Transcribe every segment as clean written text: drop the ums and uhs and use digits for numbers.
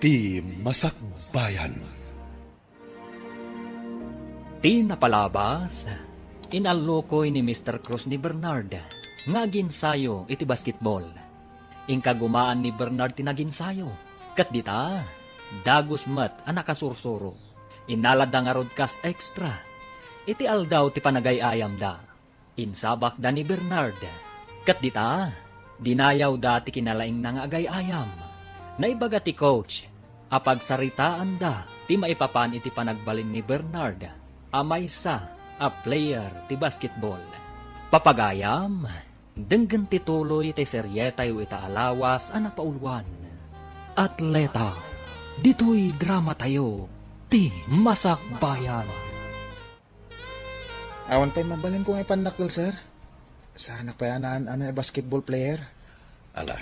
Ti Masakbayan. Ti napalabas, inalukoy ni Mr. Cruz ni Bernard, nga ginsayo iti basketball. Ingkagumaan ni Bernard tinaginsayo, kat dita, dagos mat ang nakasursuro. Inalada nga rodkas extra, iti aldaw ti panagayayam da. Insabak da ni Bernard, kat dita, dinayaw da ti kinalaing nang agayayam. Naibaga ti coach, apagsaritaan da, ti maipapan iti panagbalin ni Bernard, amaysa a player ti basketball. Papagayam, denggan ti tuloy ti seryetay ita alawas a napaulwan. Atleta, dito'y drama tayo, ti Masakbayan. Awan pa'y mabalin ko nga ipandakil, sir. Sana pa yan basketball player. Ala,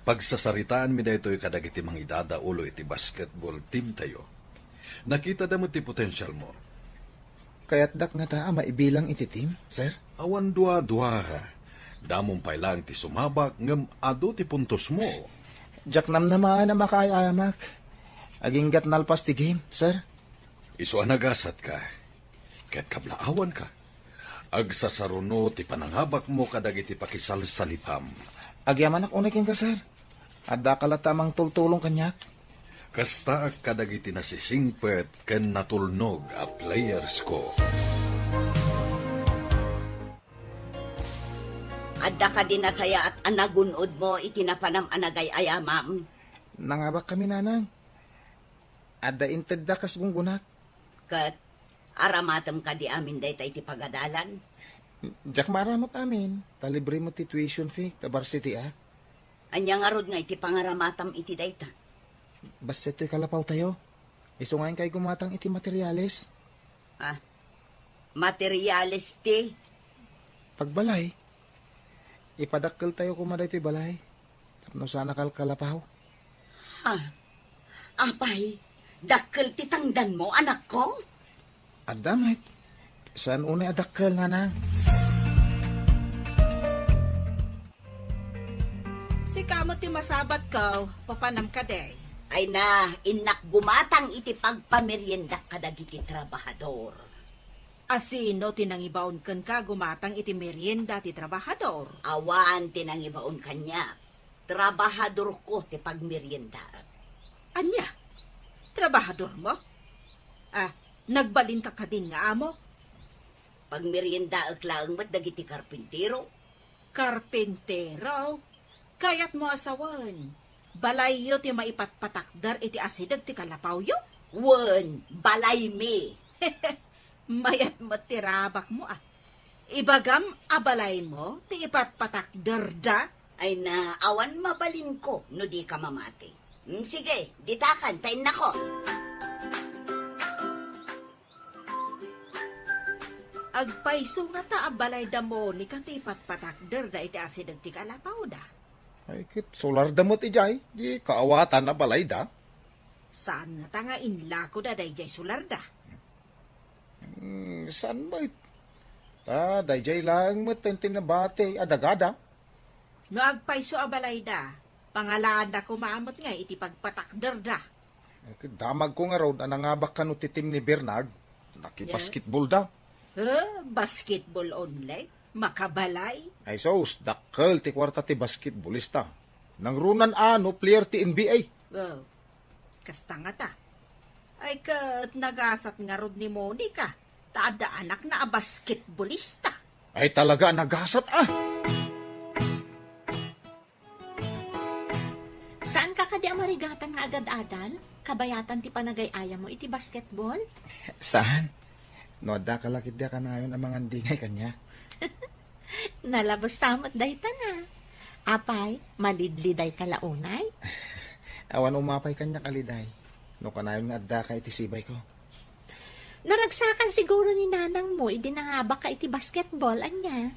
pagsasaritaan mi da ito'y kadagiti mang idada ulo iti basketball team tayo. Nakita da mo ti potential mo. Kaya't dak nga ta maibilang iti team, sir. Awan dua-dua ha. Damong pailang ti sumabak ngem ado ti puntos mo. Jak namnamaan na makayayamak. Aging gat nalpas ti game, sir. Iso anagasat ka. Kaya't kablaawan ka. Agsasaruno ti pananghabak mo kadagiti pakisal sa lipam. Agyaman ak unakin ka, sir. Adda kalatamang tultulong kanyak. Kasta ak kadagiti nasisingpet ken natulnog a players ko. Adda ka din nasaya at anagunod mo itinapanam anagay ayamam. Nangabak kami, nanang. Adda inted da kas gunggunak. Kat aramatam ka di amin day iti pagadalan. Jak maramot amin. Talibre mo ti tuition fee, ta varsity act. Anya nga rod nga iti pangaramatam iti dayta. Basta ito'y kalapaw tayo. Iso ngayon kay gumatang iti materyales. Ah, materialis ti. Pagbalay, ipadakkel tayo kumaday ito'y balay. Tapno sana kalapaw. Apay, dakkel ti tangdan mo, anak ko? Adamit, saan unay adakkel, nanang? Si kamot ti masabat ka, papanam ka day. Ay na, inak gumatang iti pagpamerienda kadagiti trabahador. Asino tinangibaon ken ka gumatang iti merienda ti trabahador. Awan tinangibaon kanya. Trabahador ko ti pagmerienda. Anya? Trabahador mo? Nagbalinta ka din nga amo? Pagmerienda aglaang mat dagiti karpintero. Karpentero? Kayat mo asawan. Balayo ti maipatpatakdar iti asidag ti kalapaw yo? Wen, balay me. Mayat matirabak mo Ibagam abalay mo ti ipatpatakdar da? Ay na, awan mabalin ko no di ka mamati. Sige, ditakan, tayin na ko. Agpaiso nga ta abalay da mo ni kang ti ipatpatakdar da iti asidag ti kalapaw da. Ay, kit, solar damot ijay. Di kaawatan na balay da. Saan nga ta nga inlako da day jay sular da? Saan ba it? Dayjay lang matentin na bate, adagada. No agpaiso abalay da, pangalaan da kumamot nga iti pagpatakder da. Damag ko nga raw na nangabak ka no titim ni Bernard. Nakibasketball da. Basketball only? Makabalay? Ay sos, dakkel ti kwarta ti basketballista. Nang runan player ti NBA. Kasta nga ta. Ay kat nagasat nga rod ni Monica, taada anak na basketballista. Ay talaga nagasat Saan ka kadi amarigatan nga agad-adan? Kabayatan ti panagay-aya mo iti basketball? Saan? No, da kalakit da ka na yun ang mga dingay kanya. Nalabas samot day ta na. Apay, malidli day kalaunay? Awan umapay kanya kaliday. No kanayon nga adda ka iti sibay ko. Naragsakan siguro ni nanang mo, idinangabak ka iti basketball, anya.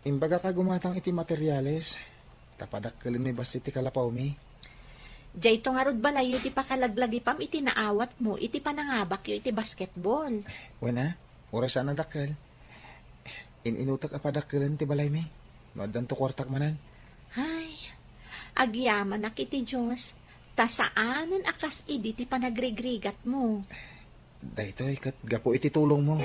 Imbaga ka gumatang iti materyales. Tapadakkelin mi bas iti kalapaw mi. Diyay to nga rod balayo iti pakalaglagi pam iti naawat mo, iti panangabak yo iti basketball. Wala, oras na dakkel. Ininutak apadakkelin ti balay mi. No addan to kwartak manan. Ay, agyaman ak iti Diyos. Ta saanan akas idi ti panagregregat mo. Daytoy kat gapo iti tulong mo.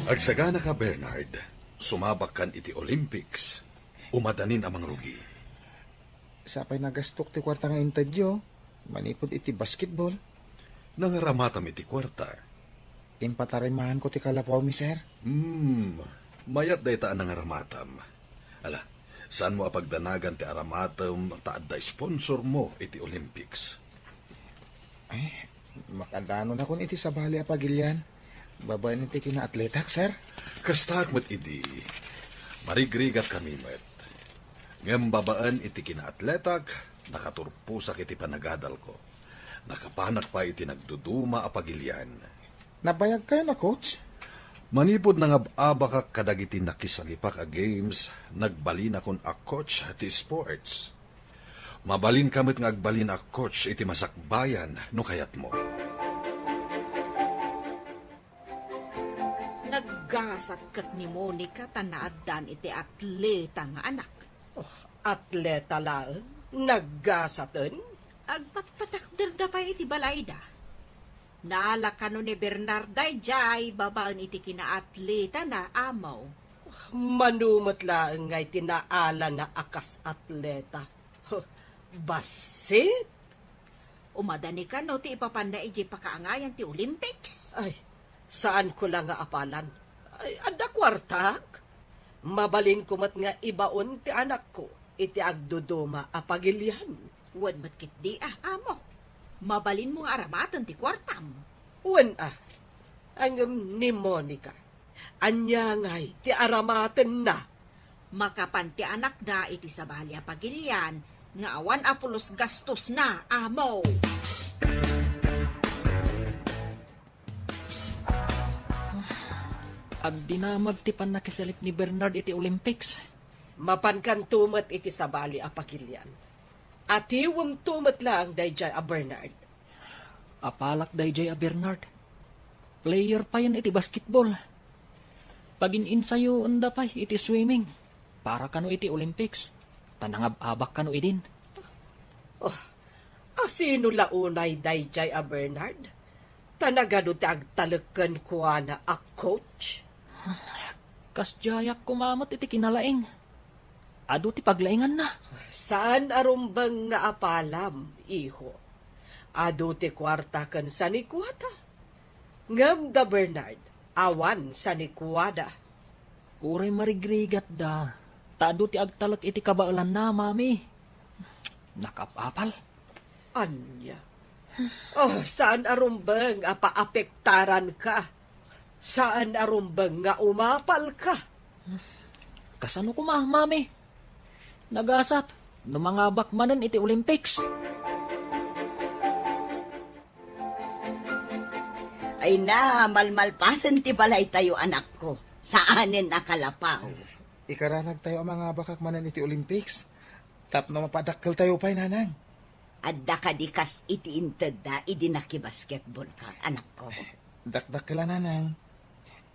Agsagana ka, Bernard. Sumabak kan iti Olympics. Umadanin amang rugi. Sapay nagastok ti kwarta nga intadyo. Manipod iti basketball. Nangaramatam iti kwarta. Impatarimahan ko ti kalapaw mi sir. Mayat day taan nangaramatam. Ala, saan mo apagdanagan ti aramatam taad da sponsor mo iti Olympics? Makadano na kun iti sabali a pagilyan. Babayan iti kina-atletak sir. Kastak mat idi. Marigrigat kami met. Ngem babaan iti kina-atletak, nakaturpusak iti panagadal ko. Nakapanak pa iti nagduduma a pagilyan. Nabayag kayo na coach? Manipod nga aba ka kadagiti nakisalipak a games, nagbalin akon a coach ti sports. Mabalin kamit nga agbalin a coach iti masakbayan no kayat mo. Naggasat kat ni Monica tanaadan iti atleta nga anak. Atleta lang? Naggasatan? Agpatpatakder da pa iti balayda. Naala ka no ni Bernarday jay babaan iti kinaatleta na amaw. Manumot lang ngay tinaala na akas atleta. Basit? Umadani ka no ti ipapanda iti pakaangayan ti Olympics. Ay, saan ko lang nga apalan? Ay, ada kwartak? Mabalin ko mat nga ibaon ti anak ko. Iti agduduma apagilyan. Wan matkit di amo. Mabalin mo nga aramatan ti kwartam. Wen ang ni Monica. Anya ngay ti aramaten na. Makapanti anak da iti sabali a pagilian nga awan apulos gastos na amo. Agdinamag ti panakisalip ni Bernard iti Olympics. Mapankan tumat iti sabali a pagilyan. At iwam tumat lang dayjay a Bernard. Apalak dayjay a Bernard. Player pa yan iti basketball. Pagin sayo anda pa iti swimming. Para kano iti Olympics. Tanangab-abak kano idin. Sino launay dayjay a Bernard? Tanagado ti agtalakan ko na a coach? Kasjayak kumamot iti kinalaing. Ado ti paglaingan na. Saan arumbang nga apalam, iho? Ado ti kwarta kan sa nikwada. Ngam da Bernard, awan sa nikwada. Uray marigrigat da. Taado ti agtalak iti kabaalan na, mami. Nakapapal. Anya? Saan arumbang apaapektaran ka? Saan arumbang nga umapal ka? Kasano ko mami? Nagasat. Numangabak manan iti Olympics. Ay na, malmalpasan ti balay tayo anak ko. Saanin nakalapaw. Ikaranag tayo ang mga bakak manan iti Olympics. Tap na mapadakkel tayo pa'y nanang. Adda ka di kas iti inted da, idi nakibasketball ka, anak ko. Dakdakkel nanang.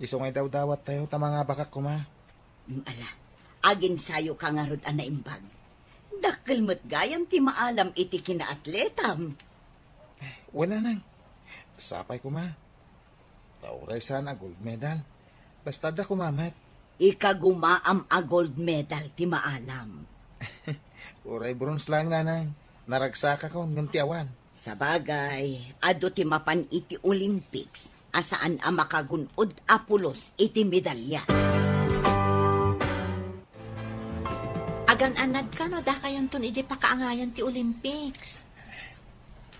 Isungay daw dawat tayo ta mga bakak kuma. Ala, agin sayo ka nga rod anaimbag. Dakkel mo't gayam ti maalam iti kinaatletam. Wala nang. Sapay kuma. Tauray sana gold medal. Basta da kumamat. Ikagumaam a gold medal ti maalam. Uray bronze lang nanang. Naragsaka ko ng tiawan. Sa bagay, ado ti mapan iti Olympics, asaan a makagunod apulos iti medalya. Agan-anad ka no, da kayon tun iji pakaangayan ti Olympics.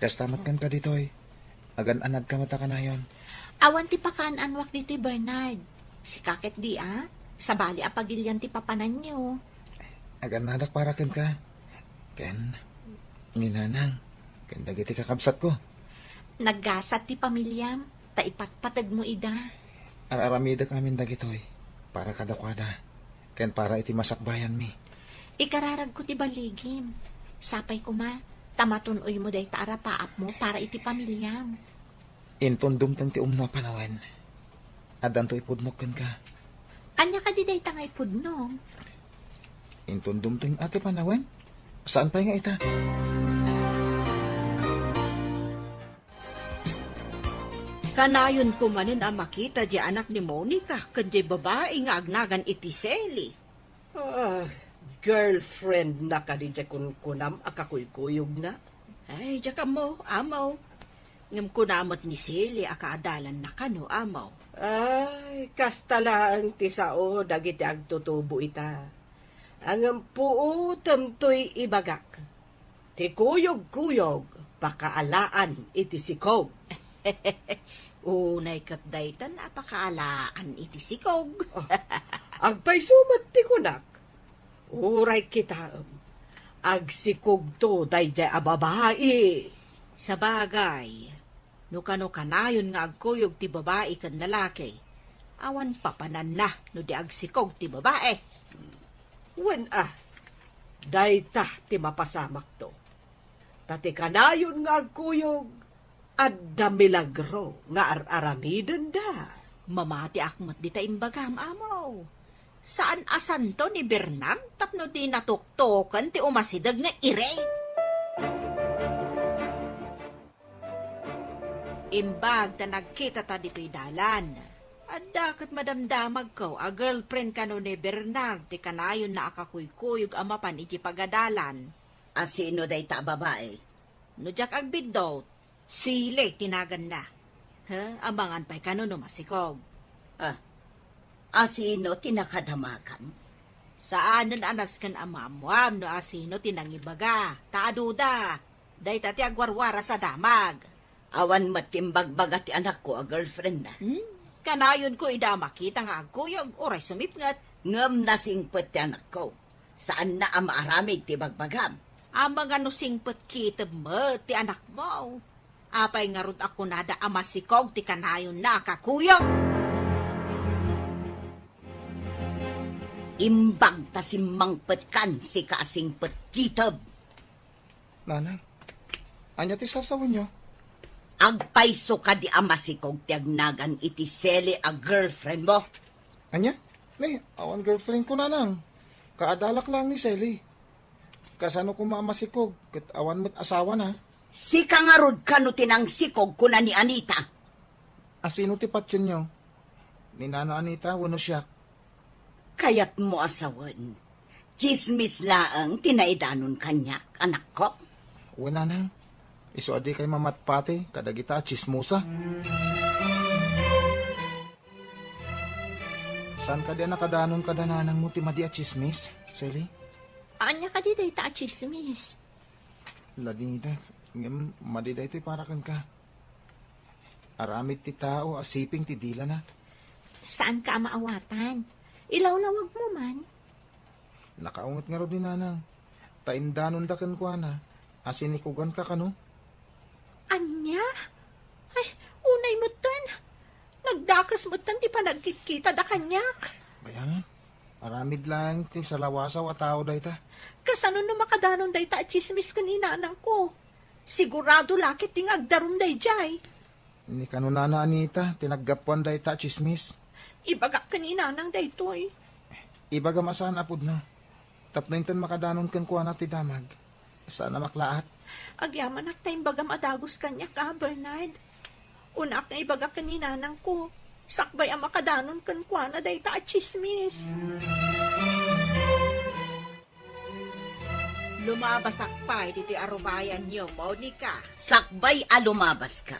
Kastamat kan ka ditoy. Agan-anad ka mata ka na yon. Awan ti pakaan-anwak dito'y Bernard. Si Kaket di sabali a pagilyan ti papanan nyo. Agan-nadak para kan ka. Ken, ninanang. Ken dagiti kakabsat ko. Naggasat ti pamilyam, ta ipatpatag mo ida. Araramida kami dagitoy. Para kadakwada. Ken para iti masakbayan mi. Ikararag ko ti baligim. Sapay ko ma, tamatunoy mo day taara paap mo para iti pamilyam. Intundum tan ti umno panawan. Adan to ipudmok kan ka. Anya ka di day tangay pudno. Intundum ting ate panawen? Saan pa nga ita? Kanayon ko manin ang makita di anak ni Monica, kanjay babae nga agnagan iti Seli. Girlfriend na ka di kun kunam akakuykuyog na. Ay, diya ka mo, amaw. Ngam kunamot ni Seli, akaadalan na kano, amaw. Ay, kastala ang tisao dagiti agtutubo ita. Ang puo tamtoy ibagak. Ti kuyog-kuyog, pakaalaan iti sikog. Unay kat daytan, apakaalaan iti sikog. Agpay sumat ti kunak. Uray kita. Agsikog to dayjay ababae. Sa bagay, no kano kanayon nga agkuyog ti babae kan lalaki, awan papanan na no di agsikog ti babae. Wen dayta ti mapasamak to. Tati kanayon nga agkuyog, adda milagro nga aramiden da. Mamati akmat di ta imbagam, amaw. Saan asan to ni Bernard tapno di natuktokan ti umasidag nga ire? Imbag ta nagkita ta dito'y dalan. At dakat madamdamag ko, a girlfriend ka no ni Bernard, ti kanayon na akakuykuyog amapan iti pagadalan. Asino day ta babae? No jak agbidot, sile tinagan na. Abangan pa'y kano no masikog. Asino tinakadamakan? Saan nun anas kan amamwam no asino tinangibaga, taaduda, day tati agwarwara sa damag. Awan matimbagbaga ti anak ko a girlfriend na. Kanayon ko ida makita nga agkuyog, oray sumipngat. Ngam nasingpet ti anak ko. Saan na ang maaramig ti bagbagam? Ang mga nusingpet kitab mo ti anak mo. Apay nga rod ako nada amasikog ti kanayon na kakuyog. Imbag ta simangpet kan si kaasingpet kitab. Nanang, anya ti sasawan nyo? Agpaiso ka di amasikog ti agnagan iti Seli a girlfriend mo. Anya? Ne, awan girlfriend ko nanang. Kaadalak lang ni Sally. Kasano ko maamasikog, kat awan mo't asawa na. Si kangarod ka no tinangsikog ko na ni Anita. Asino ti patyon nyo? Ni Nana Anita, wano siya. Kayat mo asawan. Chismis laang tinaidanon kanyak, anak ko. Wala nang. Iso adi kay mamatpate, kadagita chismosa. Saan ka di nakadanon kadananang mo ti madi a chismis, Sally? Anya ka di day ta chismis. Ladingida, ngam madiday ti para kan ka. Aramid ti tao, asiping ti dila na. Saan ka maawatan? Ilawlawag mo man. Nakaungot nga ro din nanang. Taindanon da kan kwa na. Asinikugan ka kano? Anya? Ay, unay mo tan. Nagdakas mo tan, di pa nagkikita da kanyak. Bayangan. Aramid lang ti salawasaw at tao da ita. Kasano no makadanon day ta at chismis kanina anang ko. Sigurado lakit ting agdarum day jay. Ni kanunana Anita, tinaggapuan da ita chismis. Ibaga kanina nang day toy. Ibaga masaan apod na. Tapno intan makadanon kan kuha na ti damag. Sana maklaat. Agyaman ak tayong bagam adagos kanya ka, Bernard. Unak na ibaga kanina nang ko. Sakbay ang makadanon kan kwa na day ta at chismis. Lumabasak pa, dito'y arubayan niyo, Monica. Sakbay alumabas ka.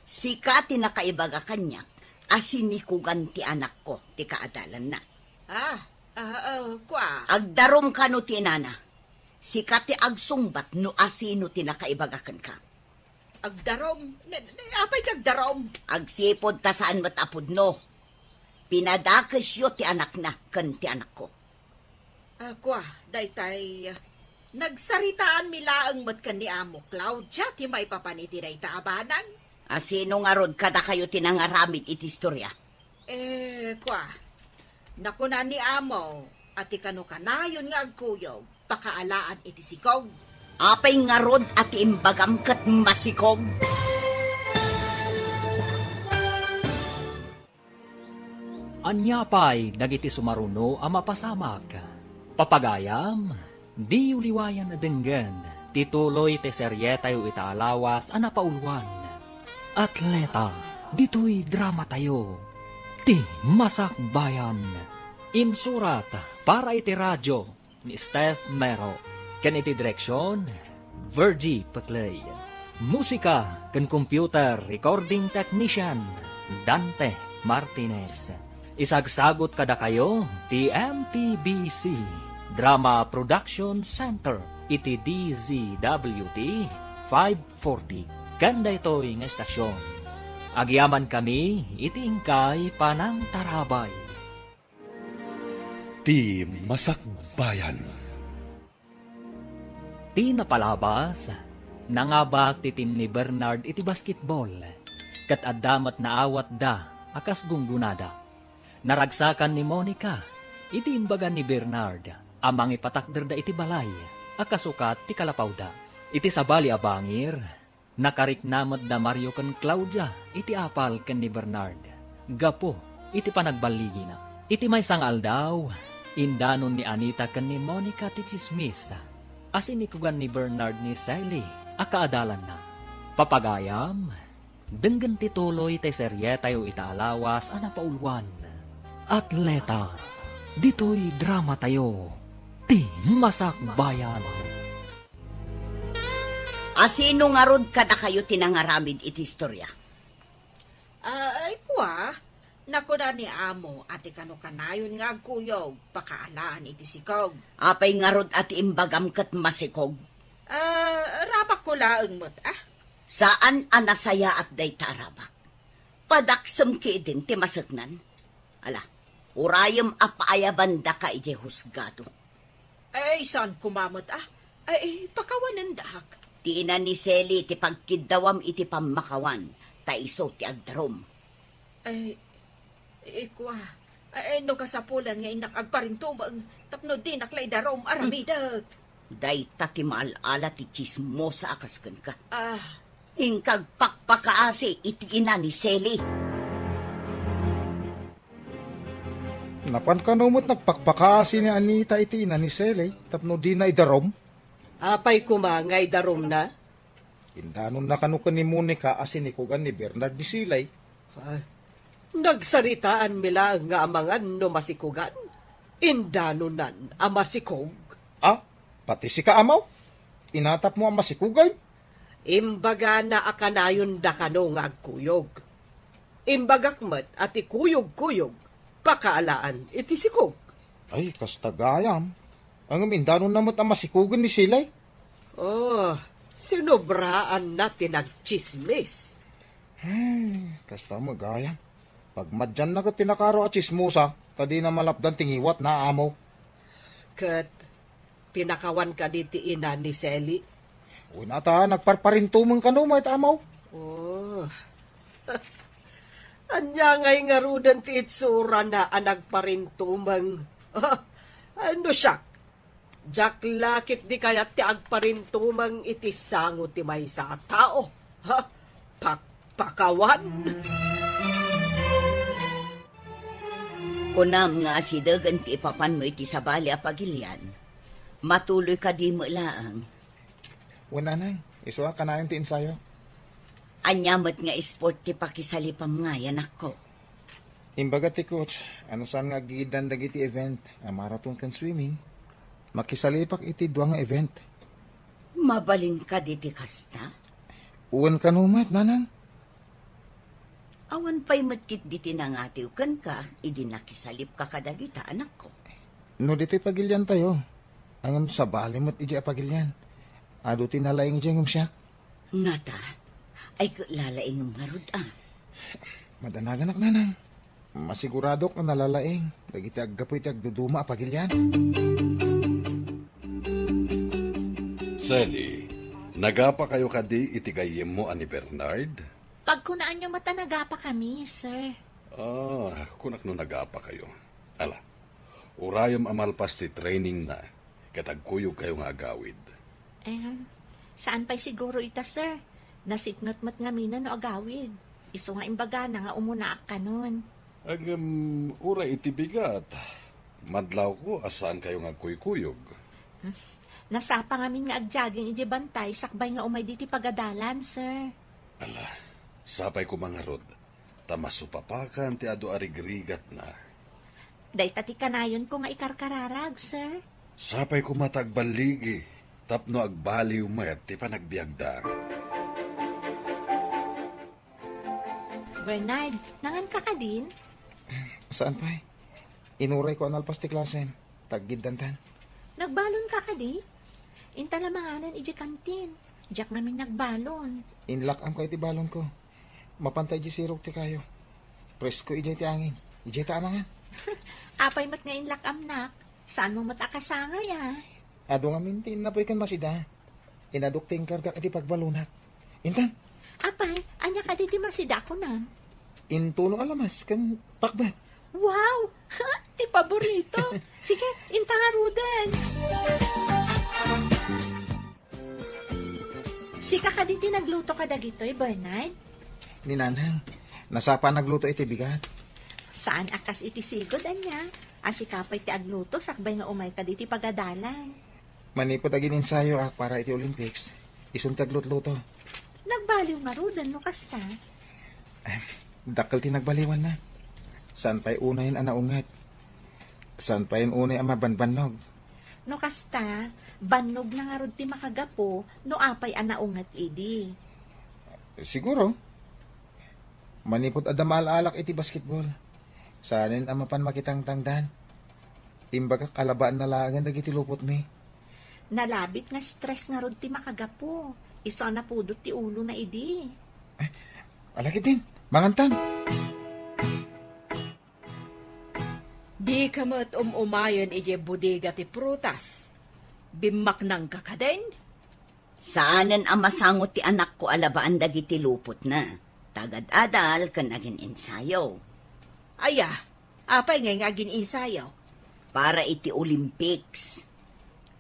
Sika tinakaibaga kanyak. Asinikugan ti anak ko, ti kaadalan na. Kwa. Agdarom ka no ti nana. Sika ti agsungbat no asino ti nakaibagakan ka. Agdarom? Apay kagdarom? Agsipod ta saan matapod no. Pinadakes yo ti anak na, kan ti anak ko. Kwa, daytay, nagsaritaan milaang mat kan ni Amo Claudia, ti may papaniti dayta abanan. Asino nga rod kada kayo tinangaramid iti istorya? Kwa, nakuna ni Amo, ati kano kanayon nga agkuyog, pakaalaan iti sikog. Apay nga rod at imbagam kat masikog. Anya pa'y dagiti sumaruno ang mapasamak. Papagayam, di uliwayan na denggan, tituloy te seryetayo itaalawas anapaulwan. Atleta, dito'y drama tayo, ti masakbayan. Insurat para iti radyo ni Steph Mero, ken iti direksyon, Virgie Paclay. Musika ken computer recording technician, Dante Martinez. Isagsagot kada kayo, ti MPBC Drama Production Center, iti DZWT 540. Kanda ito'y nga estasyon. Agyaman kami, iti ingkay panang tarabay. Ti Masakbayan. Ti napalabas, nangabak ti team ni Bernard iti basketball, kat adamat na awat da, akas gunggunada. Naragsakan ni Monica, iti imbagan ni Bernard, amang ipatakder da iti balay, akasukat ti kalapawda. Iti sabali abangir, nakariknamot da Mario ken Claudia, iti apal ken ni Bernard. Gapo, iti panagbaligi na. Iti may sangal daw, indanon ni Anita ken ni Monica ti chismis, as inikugan ni Bernard ni Sally, akaadalan na. Papagayam, denggan tituloy tay serye tayo itaalawas anapaulwan. Atleta, dito'y drama tayo, ti masakbayan. Asino nga rod kada kayo tinangaramid iti istorya? Ay kwa, naku na ni amo, ati kano kanayon nga agkuyog, pakaalaan iti sikog. Apay nga rod at imbagam kat masikog. Rabak ko laang mo't, Saan anasaya at day tarabak? Padaksam ki din ti masagnan. Ala, urayam apaaya banda ka iti husgado. Ay, saan kumamot, Ay, pakawanan dahak. Ti ina ni Sally ti pagkidawam iti pamakawan, taiso ti agdarom. Ay, ikwa. Ay, no kasapulan nga inak agparintubang, tapno di naklay darom aramidat. Day ti maalala ti chismosa akaskan ka. Ingkag Ingkag pakpakaasi iti ina ni Sally. Napan ka numot nagpakpakasi ni Anita iti ina ni Sally, tapno di na idarom. Apay kumangay darom na. Indanon na kanukan ni Monica asin ikugan ni Bernard ni Silay. Nagsaritaan mila nga amangan no masikugan. Indanunan ang masikog. Pati si kaamaw. Inatap mo ang masikugay. Imbaga na akanayon da kano nga agkuyog. Imbagakmat at ikuyog-kuyog. Pakaalaan iti sikog. Ay, kastagayam. Ang mindanon namot ang masikugan ni Silay. Sinobraan na tinagchismis. Kasta magayam. Pag madyan na ka tinakaro at chismosa, tadi na malapdan tingiwat na amo. Kat pinakawan ka diti ina ni Sally. Una ta, nagparparintumang ka no, may amaw. Anya ngay nga rudan ti itsura na anagparintumang. Ano siya? Jak lakit di kaya ti agparintumang iti sango ti may sa tao. Pakawan? Kunam nga asidagan ti ipapan mo iti sabali a pagilyan. Matuloy ka di mo laang. Una nang, isuwa ka na yung ti ensayo. Anyamat nga sport ti pakisalipam nga yan ako. Imbaga ti coach, ano saan nga gidan dagiti event, a marathon kan swimming. Makisalipak iti duwa nga event. Mabaling ka diti kasta? Uwan ka numat, nanang. Awan pa'y matkit diti nangatiw kan ka, idi nakisalip ka kadagita anak ko. No diti pagilyan tayo. Ang sa balimot iji a pagilyan. Ado tinalaing iji ang siyak. Nata, ay lalaing nga rod Madanaganak, nanang. Masigurado ka nalalaing. Dagiti aggapoy ti agduduma a pagilyan. Sally, nagapa kayo kadi itigayem mo ani Bernard? Pagkunaan niyo matanaga pa kami, sir. Kunak no nagapa kayo. Ala, urayom amalpas ti training na, katagkuyog kayo nga agawid. Saan pa'y siguro ita, sir? Nasidnot-mat nga mina no agawid. Iso nga imbaga na nga umunaak ka nun. Ura iti bigat. Madlaw ko, asaan kayo nga kuykuyog? Nasapa ngamin nga agjaging ije bantay, sakbay nga umay diti pagadalan, sir. Ala, sapay ko mga rod. Tamasupapakan ti ado arigrigat na. Day tati kanayon ko nga ikarkararag, sir. Sapay ko matagbaligi. Tapno agbaliw mayat ti panagbiagda. Bernard, nangan ka ka din? Saan pa eh? Inuray ko analpas ti klasen. Taggid dantan. Nagbalon ka ka di? Intalamanganan ije kantin. Diyak namin nagbalon. Inlock am kay ti balon ko. Mapantay di sirok ti kayo. Presko ije ti angin. Ije ta amangan. Apay mat nga inlak amnak. Saan mo matakasangay ah? Ado nga mintin na po ikan masida. Inadukting karga kati pagbalunak. Intan, Apay, anya ka di masida ko na. intuno alamas kan pakbat. Wow! Ti paborito. Sige, intangaruden. Sika ka diti nagluto ka dagitoy, Bernard? Ninanang, nasapa nagluto iti bigat. Saan akas iti sigod, anya? Asikapay ti agluto, sakbay nga umay ka diti pagadalan. Manipod agin ensayo para iti Olympics. Isuntag lutluto. Nagbaliw nga rudan no kasta. Dakkel ti nagbaliwan na. San pa'y unayin ang naungat? San pa'y unay ang mabanbanog? No kasta, bannog na nga rod ti makagapo, no apay anaungat idi. Siguro. Manipod adamal alak iti basketball. Sanin ang mapan makitang tangdan. Imbaga kalabaan na langan dagiti lupot mi. Nalabit nga stress nga rod ti makagapo. Iso na pudot ti ulo na idi. Alakit din, mangantan. Di ka mo't umayon ije bodega ti prutas. Bimak nang kakaden? Saanan ang masangot ti anak ko alabaan dagiti lupot na. Tagad-adal kan naging ensayo. Aya, apay nga gin-insayaw. Para iti Olympics.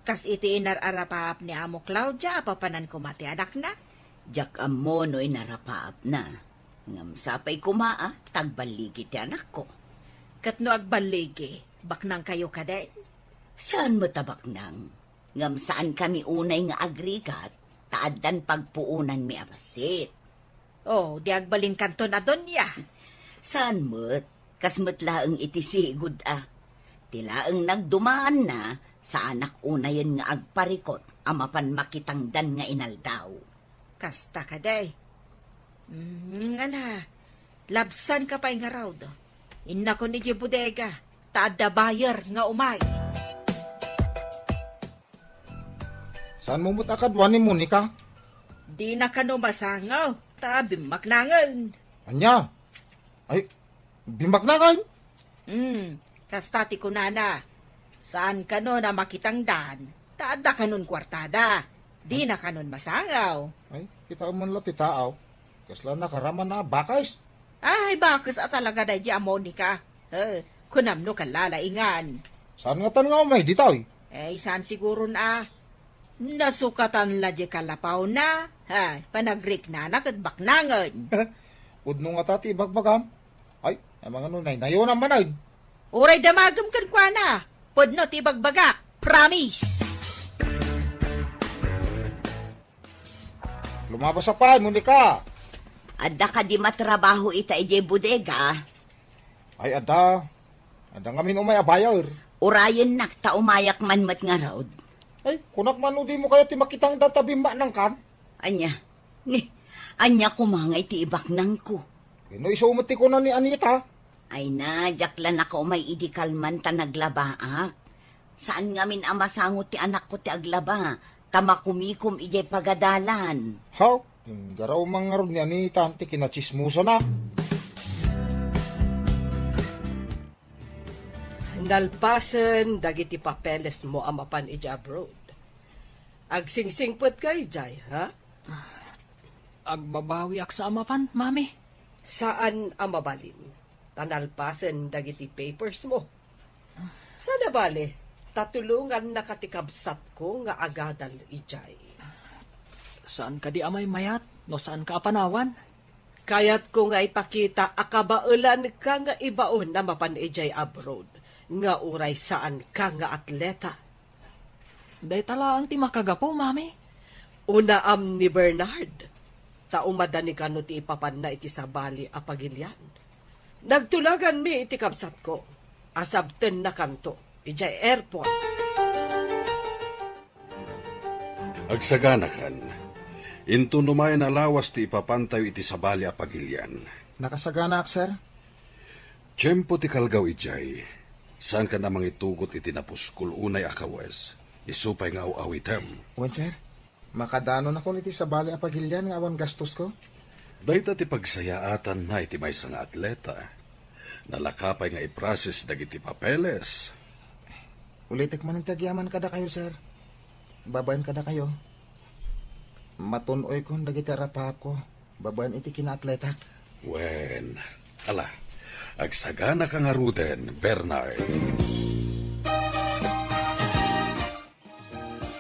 Kas iti inararapap ni Amo Claudia, papanan ko mati anak na. Diyak amo no inarapaap na. Ngam sapay kumaa, tagbaligi ti anak ko. Kat no agbaligi, baknang kayo kaden? Saan mo tabak nang? Ngam saan kami unay nga agrigat, taaddan pagpuunan mi abasit. Oh, di agbalin kanto na doon ya. Saan mo't? Kasmo't laeng iti sigud ah. Tilaeng nagdumaan na, sa anak unayan nga agparikot, amapan makitangdan nga inaldaw. Kasta ka day. Ala, labsan ka pa'y nga raw do. Inna ko ni di bodega, taada buyer nga umay. Saan mo mutakad wani mo ni ka? Di na ka no masangaw, bimak nangan. Anya? Ay, bimak na kayo? Kastati ko na. Saan ka no na makitang dan, taada ka nun kwartada. Di na ka nun masangaw. Ay, kita man lang titaaw. Kasla nakaraman na bakais. Ay, bakit talaga na di amonika? Kunam no kalalaingan. Saan nga tan nga umay ditaw eh? Saan siguro na? Nasukatan la di kalapaw na. Panagrik na nakadbak nangan. Udno nga tati bagbagam. Ay, mga nunay, nayo naman ay. Uray damagam kan kwa na. Podno ti bagbagak. Promise. Lumabas sa pahay, Monica. Adda ka di matrabaho ita ije bodega, Ay, ada. Ada ngamin umay abayar. urayan nakta umayak man mat nga raod. Ay, kunak man di mo kaya ti makitang databimba ng kan. Anya kumangay ti ibak nang ko. Kino isumati ko na ni Anita. Ay na, jaklan ako may idikalman ta naglabaak. Saan ngamin ang masangot ti anak ko ti aglaba? Tamakumikom ije pagadalan. How? Garaw mga ron ni Anita, ti kinachismusa na. Nalpasen dagiti papeles mo amapan ija abroad. Agsingsingpot kay Jay, ha? Agbabawi ak sa amapan, mami. Saan amabalin? Tanalpasen dagiti papers mo. Sana bale, tatulungan nakatikabsat ko nga agadal ijay. Saan ka di amay mayat? No saan ka apanawan? Kayat ko nga ipakita akabaulan ka nga ibaon na mapan ijay abroad. Nga uray saan ka nga atleta. Day tala ang ti makagapo, mami. Unaam ni Bernard. Taumadani ka no ti ipapan na iti sabali a pagilyan. Nagtulagan mi iti kabsat ko. Asabten na kanto. Ijay airport. Agsaganakan, into numayan alawas ti ipapantayo iti sabali a pagilyan. Nakasagana ak, sir? Tiyempo ti kalgaw ijay, saan ka namang itugot iti napuskul unay akawes, isupay nga awitem. Wen, sir? Makadanon ako niti sa bali apagilyan nga awan gastos ko. Dayta ti pagsayaatan na iti may nga atleta. Nalakapay nga iprasis dagiti papeles. Ulitek man ang tagyaman kada kayo, sir. Babayan kada kayo. Matunoy ko dagiti rapap ko. Babayan iti kinaatletak. Wen, ala, agsagana ka nga ruden, Bernard.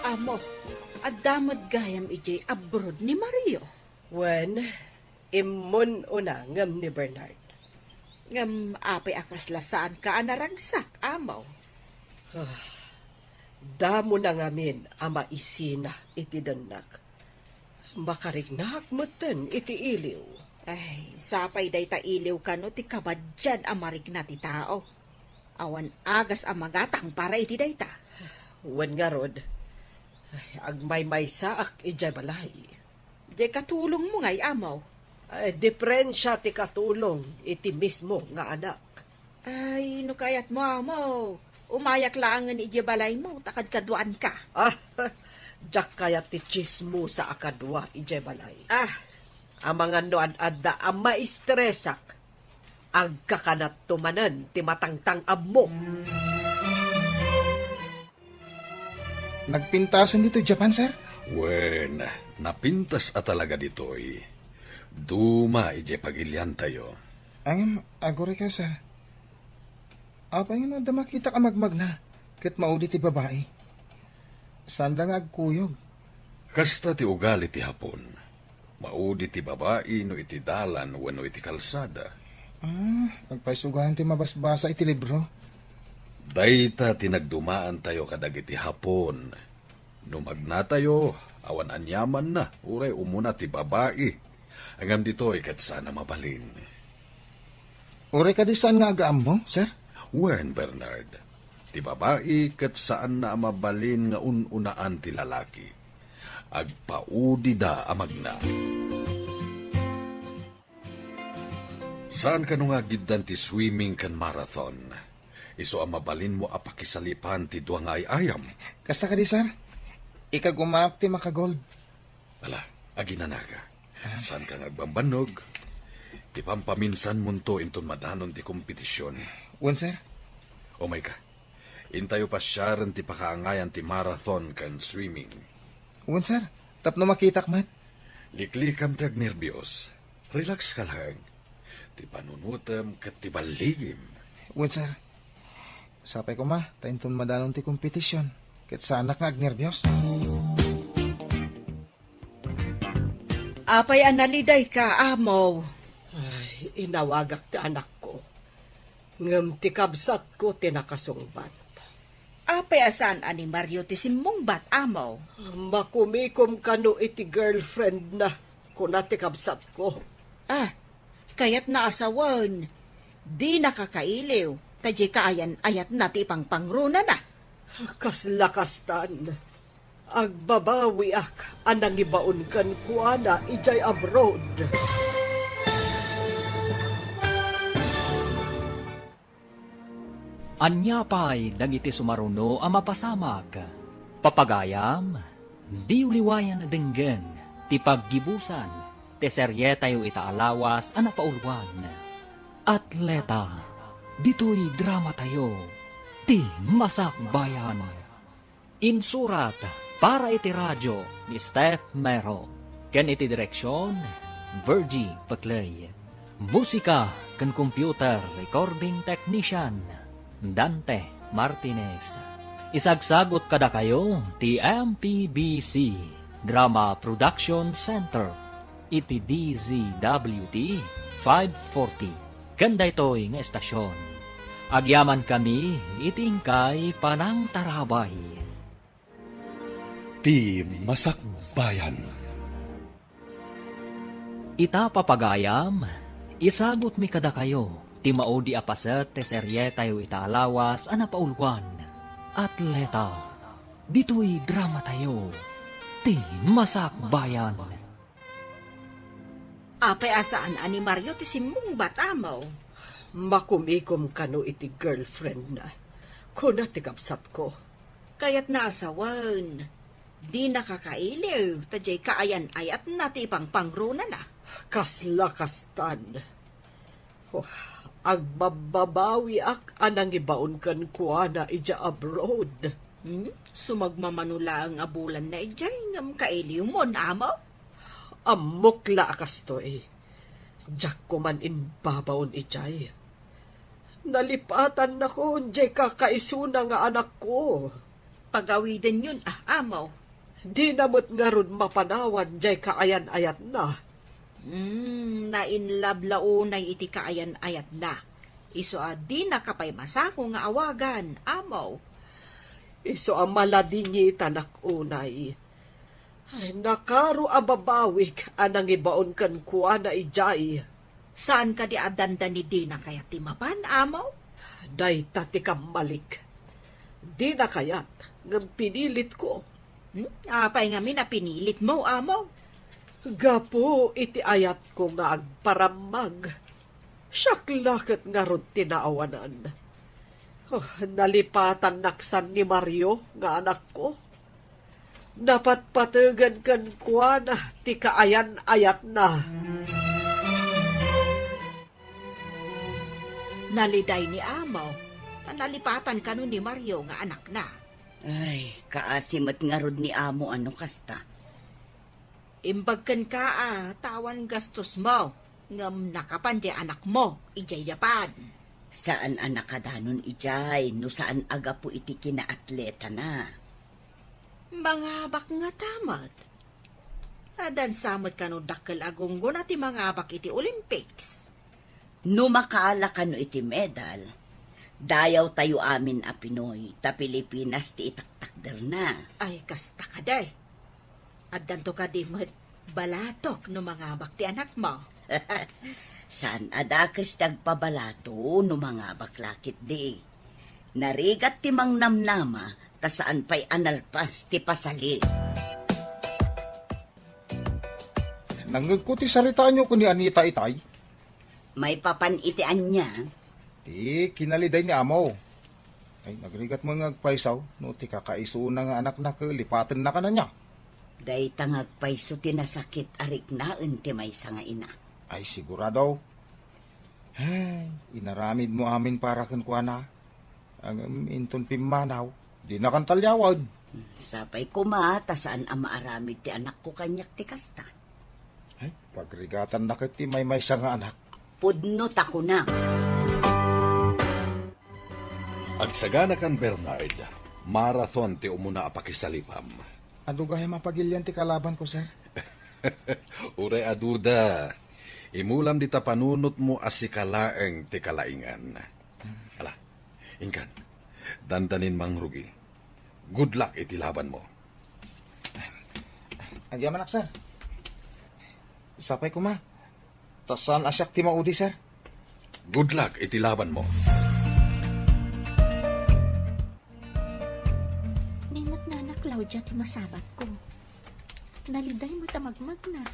Amo, adamod gayam ijay abroad ni Mario. When, imun una ngam ni Bernard. Ngam apay akas lasaan ka anaragsak, amaw. Damo na ngamin ama isina iti danak. Makarignak moten iti iliw. Ay, sapay day ta iliw ka no, ti kabadyan amarig na ti tao. Awan agas amagatang para iti day ta. Wen nga rod, agmay-may saak ijay balay. Di katulong mo ngay, amaw. Ay, diferensya ti katulong iti mismo nga anak. Ay, no kayat mo, amaw. Umayak laangan iti balay mo, takad kaduan ka. Jak kaya ti chismo sa akadwa ijay balay. Ah, Amangan noan adda ang maistresak. Agkakanat tumanan ti matangtang abmo. Nagpintasan dito Japan, sir? Wen, napintas a talaga ditoy. Duma ije pagilyan tayo. Ang agore kayo, sir. Apa nga na makita ka magmag na. Kat maudi ti babae. Sanda nga agkuyog. Kasta ti ugali ti hapon. Maudi ti babae no iti dalan wenno iti kalsada. Nagpaisugahan ti mabasbasa iti libro. Dayta tinagdumaan tayo kadagiti hapon. Numagna tayo, awan anyaman na, uray umuna ti babae. Angam dito ikat sana mabalin. Ure ka di saan nga agaam mo, sir? Wen, Bernard, ti babae kat saan na mabalin nga ununaan ti lalaki. Agpaudi da amagna. Saan ka nung agiddan ti swimming kan marathon? Iso ang mabalin mo apakisalipan ti duwang ay ayam. Kasta ka di, sir? Ikagumap ti makagold. Ala, aginanaga. Saan ka ngagbambanog? Ipampaminsan mo to inton madanon ti kompetisyon. Wen, sir? O may ka, intayo pa siyaran ti pakaangayan ti marathon kan swimming. Wen, sir? Tapno makitak mat. Liklikam ti agnerbiyos. Relax ka lang. Ti panunutem kat ti baligim. Wen, sir? Sapay ko ma, tainton madanon ti kompetisyon. Kat sa anak nga agnerbiyos. apay analiday ka, amaw. Ay, inawagak ti anak ko. Ngam ti kabsat ko tinakasungbat. Apay asan ani Mario ti simmong bat, amaw. Makumikom kano iti girlfriend na kuna ti kabsat ko. Ah, kayat na asawan. Di nakakailiw. Tadya kaayan ayat na ti pangpangruna na. Kaslakastan. Agbabawi ak anang ibaon kan kuana ijay abroad. Anyapay dagiti sumaruno ang mapasamak. Papagayam, di uliwayan denggen, ti paggibusan, ti serye tayo itaalawas ang napaulwan. Atleta, dito'y drama tayo, ti masakbayan. Insurat para iti radyo ni Steph Mero. Ken iti direksyon, Virgie Paclay. Musika ken computer recording technician, Dante Martinez. Isagsagot kada kayo ti MPBC Drama Production Center iti DZWT 540 kanda ito'y nga estasyon. Agyaman kami, itingkay panang tarabay. Ti Masakbayan. Ita papagayam, isagot mi kada kayo, ti maudi apaset te serye tayo itaalawas anapaulwan. Atleta, dito'y drama tayo, ti Masakbayan. Apay asaan ani Mario ti simong bata mo. Makumikom kano iti girlfriend na. Kuna ti kapsat ko. Kaya't naasawan. Di nakakailiw. Tajay kaayan ayat na ti ipang pangruna na. Kasla kastan. Oh, agbababawi ak anang ibaon kan kuana ija abroad. Sumagmamanula ang abulan na ijay ngam kailiw mo namo. Amokla akas to eh. Diyak ko man inbabaon ijay. Nalipatan na ko, jay kakaisuna nga anak ko. Pagawiden yun amaw. Di namot nga ron mapanawan, jay kaayan-ayat na. Nainlab launay iti kaayan-ayat na. Iso di nakapay masako nga awagan, amaw. Iso ang maladingi tanak unay. Ay, nakaro ababawik anang ibaon kan kuha na ijay. Saan ka di adanda ni Dina kaya timapan, amaw? Day tati malik. Di na kayat, ngam pinilit ko. Apay nga pinilit mo, amaw. Gapo iti ayat ko nga agparamag. Syaklakit nga ron tinaawanan. Oh, nalipatan naksan ni Mario nga anak ko. Napatpatagan kan kuha na ti kaayan-ayat na. Naliday ni amaw. Nalipatan ka nun ni Mario nga anak na. Ay, kaasimat nga rod ni amo ano kasta. Imbagkan ka tawan gastos mo. Ngam nakapan di anak mo, ijay Japan. Saan anak kadanon ijay, no saan aga po iti kinaatleta na. Mga bak nga tamat. Adan samot ka no dakkel agunggo na ti mga bak iti Olympics. No makaala ka no iti medal, dayaw tayo amin a Pinoy, ta Pilipinas ti itaktakder na. Ay, kasta ka day. At danto ka di met balatok no mga bak ti anak mo. Saan adakes tagpabalato no mga baklakit di. Narigat ti mang namnama, ta saan pa'y analpas ti pasali. Nangagkuti saritaan nyo ko ni Anita itay. May papanitian niya. Di, kinaliday ni amo. Ay, nagrigat mo nga agpaisaw, no ti kakaisuna nga anak na lipatan na ka na niya. Day tangag paiso tinasakit arik na ti may nga ina. Ay, sigurado. Ay, inaramid mo amin para kan kuha na. Ang inton pimanaw, di na kan talyawad. Sapay kumata saan ang maaramid ti anak ko kanyak ti kasta. Ay, pagrigatan na kiti may nga anak. Pudnot ako na. Agsagana kan Bernard, marathon ti umuna apakisalipam. Ado gaya mapagilyan ti kalaban ko, sir? Ure aduda, imulam di ta panunot mo asikalaeng ti kalaingan. Ala, ingkan, dandanin mangrugi. Good luck iti laban mo. Agyaman sir. Sapay ko ma. Tasan asyak ti maudi, sir. Good luck iti laban mo. Nimot na na, Claudia, ti masabat ko. Naliday mo tamagmag na.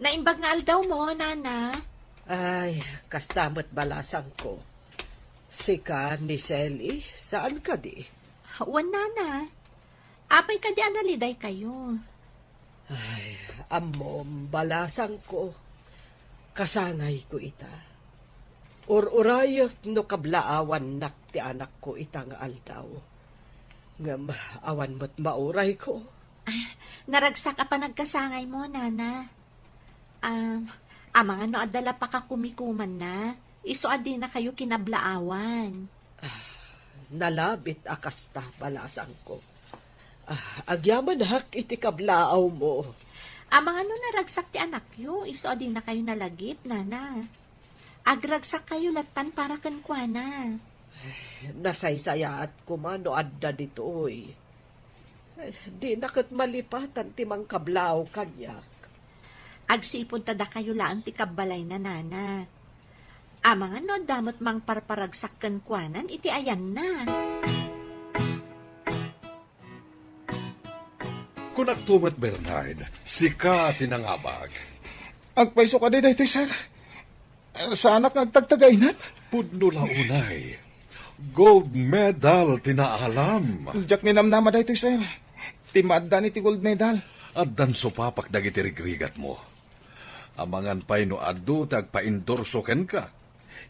Naimbag nga aldaw mo, nana. Ay, kastamot balasang ko. Sika ni Selly, saan ka di? Wan, nana. Apay ka di analiday kayo. Ay, amom, balasang ko. Kasangay ko ita. Ururayot no kablaawan nak ti anak ko itang aldaw. Ngam, awan mo't mauray ko. Naragsak ka pa nagkasangay mo, nana. Amang ano adala pa ka kumikuman na. Iso adi na kayo kinablaawan. Nalabit akasta balasang ko. Agyaman hak iti kablaaw mo. Amang ano naragsak ti anak yo. Iso adi na kayo nalagip, nana. Agragsak kayo latan para kan kuana. Nasaysaya at kumano adda ditoy. Di nakat malipatan timang kablaw kanyak. Agsipon tada kayo lang ti kabalay na nana. Amang ano damot mang parparagsak kan kuanan, iti ayan na. Kunak tumat Bernard, sika tinangabag. Agpaiso ka day dito, sir. Sa anak agtagtagay na. Pudno launay. Gold medal tinaalam. Jack ni namnama dito, sir. Timadda ni ti gold medal. At dan supapak dagiti rigrigat mo. Amangan pa'y no adu tagpa-endorso ken ka.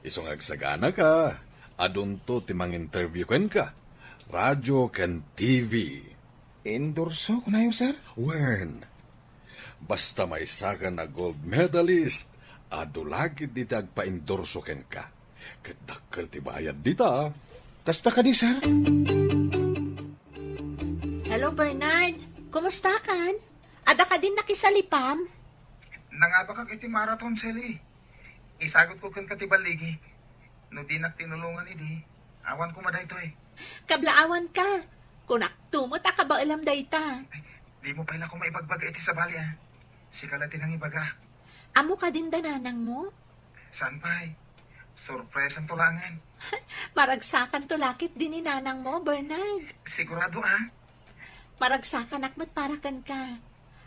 Isong agsagana ka. Adun to timang interview ken ka. Radyo ken TV. Endorso ko na yun, sir. Wen, basta may saka na gold medalist, adu lagi di tagpa-endorso ken ka. Kadakkel ti bayad dita. Kasta ka di, sir. Hello, Bernard. Kumusta kan? Ada ka din nakisalipam? Nangabakak iti marathon, Sally. Isagot ko kan katibaligi. No di tinulungan idi. Awan ko maday to eh. Kablaawan ka. Kunak tumot ka ba alam dayta? Ay, di mo pala ko maibagbag iti sa bali ah. Sikalatin ang ibaga. Amo ka din dananang mo? Saan pa eh? Surprise ang tulangan. Maragsakan to lakit din ni nanang mo, Bernard. Sigurado ah. Maragsakan akmat parakan ka.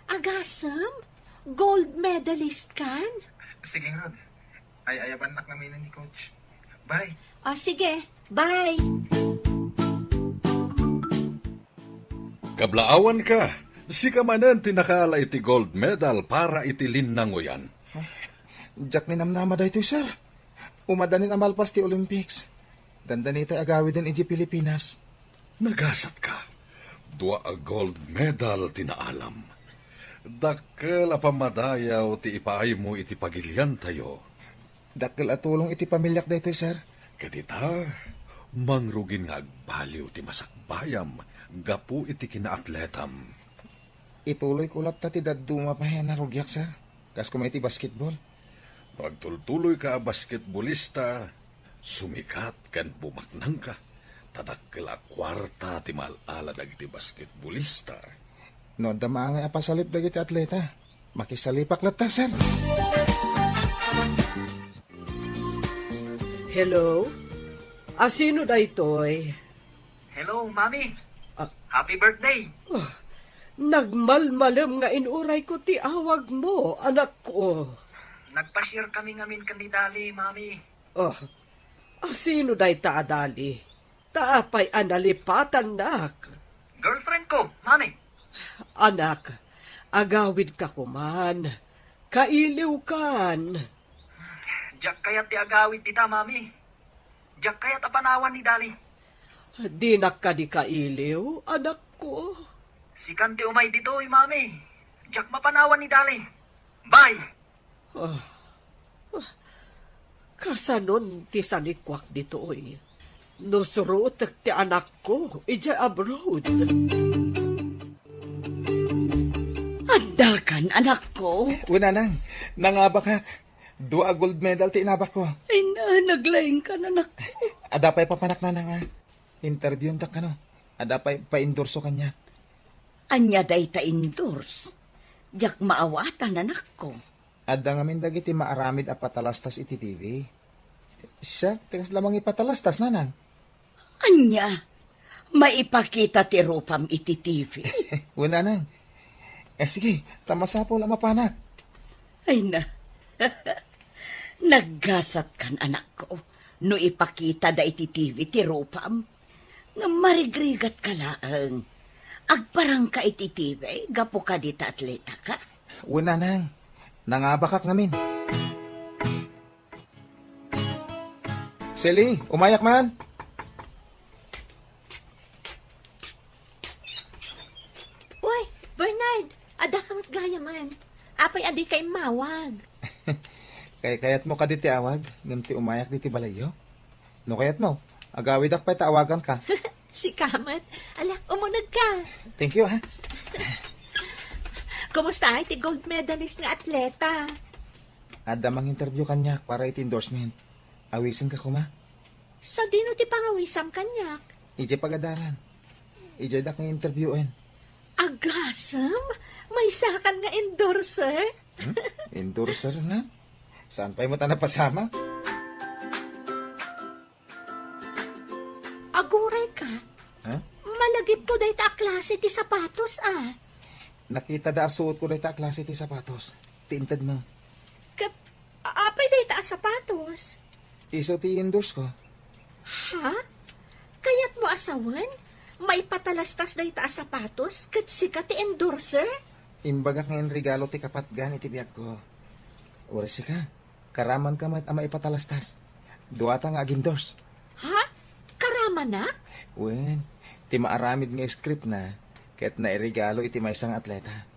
Agasam? Gold medalist kan? Sige, Rod. Ay ayaban nak namin ni Coach. Bye. O sige, bye. Kablaawan ka. Sika manan tinakala iti gold medal para iti linnango yan. Jack ni namnama dito, sir. Umadanin amalpas ti Olympics. Dandanita agawi din iti Pilipinas. Nagasat ka. Dua a gold medal tinaalam. Dakkel a pamadayaw ti ipaay mo iti pagilian tayo. Dakil atulong iti pamilyak dito, sir. Kadita, mangrugin nga agbaliw ti masakbayam, gapu iti kinaatletam. Ituloy ko lap ti daduma pa yan na rugyak, sir. Kas kumay ti basketball. Pagtultuloy ka basketballista, sumikat kan bumaknang ka. Tadakkel a kwarta ti malala dagiti basketballista. No, dama nga apasalip dagiti atleta. Makisalipak lata, sir. Hello? Sino da itoy? Hello, Mami. Ah. Happy birthday. Nagmalmalam nga inuray ko ti awag mo, anak ko. Nagpa-share kami ngamin kandidali, Mami. Sino da itaadali? Taapay analipatan nak. Girlfriend ko, Mami. Anak, agawid ka kuman. Kailiw kan. Diyak kayat ti agawid dita, Mami. Diyak kayat apanawan ni Dali. Di na ka di kailiw, anak ko. Si Kante umay dito, Mami. Diyak mapanawan ni Dali. Bye! Kasanon ti sanikwak dito, oy. Nusurot ti anak ko, ija abroad. Adakan, anak ko. Una nang, nangabakak. Dua gold medal ti inabak ko. Ay na, naglaing ka na, anak. Adapay papanak na nga. Interview ang no. Adapay pa-endorso kanya. Anya day ta endorse. Diyak maawatan, anak ko. Adda ngamin dagiti maaramid a patalastas iti TV. Siya, tikas lamang ipatalastas nanang. Anya, maipakita ti rupam iti TV. Una nang. Sige, tamasapo lang mapanak. Ay na. Naggasat kan, anak ko. No ipakita da iti TV ti rupam. Nga marigrigat ka laang. Agparang ka iti TV, gapo ka dita atleta ka. Una nang. Nangabakak ngamin. Sally, umayak man. Uy, Bernard, ada kang gaya man. Apay adi kay mawag. Kayat mo ka diti awag, ngam ti umayak diti balayo. No kayat mo, agawid ak pa taawagan ka. Si Kamat, ala, umunag ka. Thank you, ha. Kumusta ay ti gold medalist nga atleta? Ada mang interview kanyak para iti endorsement. Awisin ka kuma. Sa dino ti pangawisam kanyak. Ije pagadaran. Ije dak nga interviewin. Agasam? May sakan nga endorser? Endorser na? Saan pa mo ta napasama? Aguray ka. Ha? Malagip ko dahi ta klase ti sapatos Nakita da suot ko dahita klase ti sapatos. Tinted mo. Kat, apay dahi ta sapatos? Iso ti endorse ko. Ha? Kayat mo asawan? May patalastas dahi ta sapatos? Kat sika ti endorser? Imbagak ngayon regalo ti kapatgan iti biyak ko. Orasi ka. Karaman ka mat ama ipatalastas. Duata nga agindors. Ha? Karama na? Wen, ti maaramid nga script na. Ket na irigalo iti may isang atleta.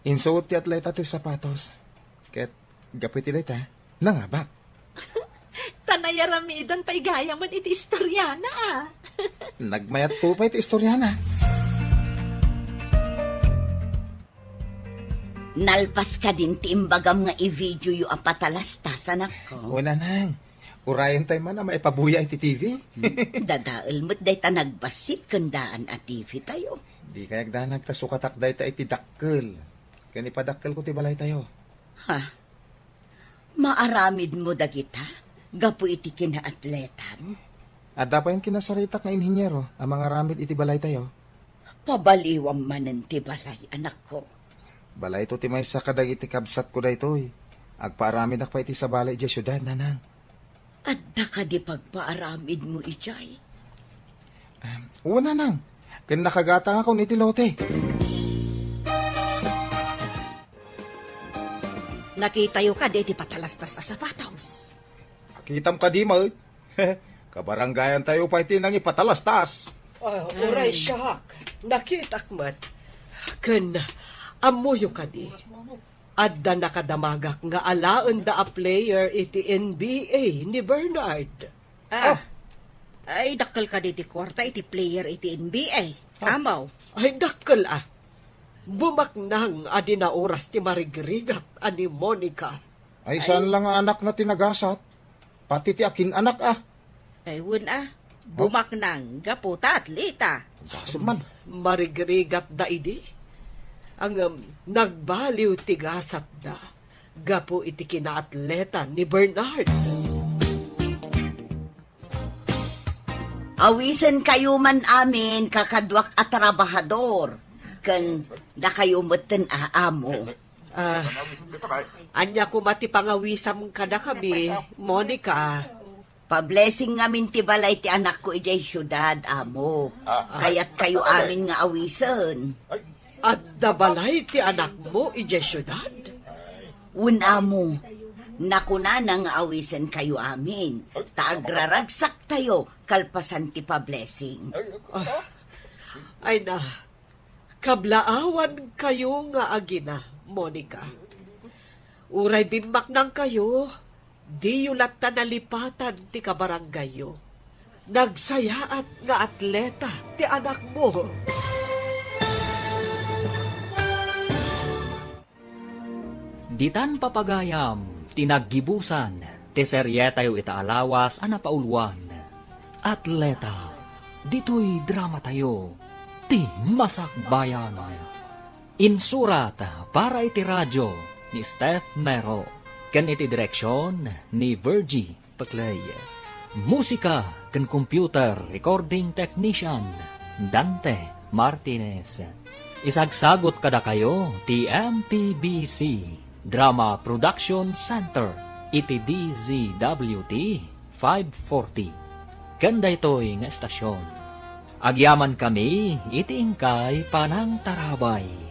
Insuot ti atleta ti sapatos. Ket gapit ti leta. Nangabak. Tanayaramidon pa igaya man iti istoryana Nagmayat po pa iti istoryana. Nalpas ka din ti imbagam nga i-video yu ang patalastas, anak ko. Una nang. Urayan tayo man na maipabuya iti TV. Dadaal mo't day ta nagbasit kandaan at TV tayo. Di kayak danag ta sukatak day ta iti dakkel. Kani padakkel ko ti balay tayo. Ha? Maaramid mo dagita? Gapu iti kinaatletan? Adda pa yung kinasaritak nga inhinyero, ang mga ramid iti balay tayo. Pabaliwam manen ti balay, anak ko. Balay to ti may sa kadag iti kabsat ko daytoy. Agpaaramid ak pa iti sa balay di syudad, nanang. Adda ka di pagpaaramid mo ijay. Una nang. Kan nakagata nga kung iti lote. Nakitayo ka di patalastas na sapatos. Kitam ka di mo. Kabaranggayan tayo pa iti nang ipatalastas. Uray, siyak. Nakitak mat. Ken, amoyo ka di. Adda nakadamagak nga alaan da a player iti NBA ni Bernard. Ay, dakal ka di kwarta iti player iti NBA. Amaw. Ay, dakkel Bumaknang adi na oras ti marigrigat ani Monica. Ay saan lang ang anak na tinagasat? Pati ti akin anak Ay, wun bumaknang gaputa atleta. Gasot man. Marigrigat da idi. Ang nagbaliw ti gasat da. Gapo iti kinaatleta ni Bernard. Awisen kayo man amin kakadwak at trabahador. Kan da kayo meten aamo. Anya ko mati pangawisam kada kami, Monica. Pa-blessing ngamin ti balay ti anak ko ijay syudad, amo. Kaya't kayo amin nga awisen. At dabalay ti anak mo, ije syudad. Amo, nakuna na nga awisen kayo amin. Taagraragsak tayo, kalpasan ti pa-blessing. Ay na, kablaawan kayo nga agina, Monica. Uray bimak nang kayo, di yulat ta nalipatan ti kabaranggayo. Nagsayaat nga atleta ti anak mo. Ditan papagayam, tinaggibusan, ti seryetayo itaalawas anapauluan. Atleta, dito'y drama tayo, ti masakbayan. Insurat para iti radyo ni Steph Mero, kan iti direksyon ni Virgie Paclay. Musika kan computer recording technician Dante Martinez. Isagsagot kada kayo ti MPBC Drama Production Center iti DZWT 540. Kanda ito'y nga estasyon. Agyaman kami iti ingkay panang tarabay.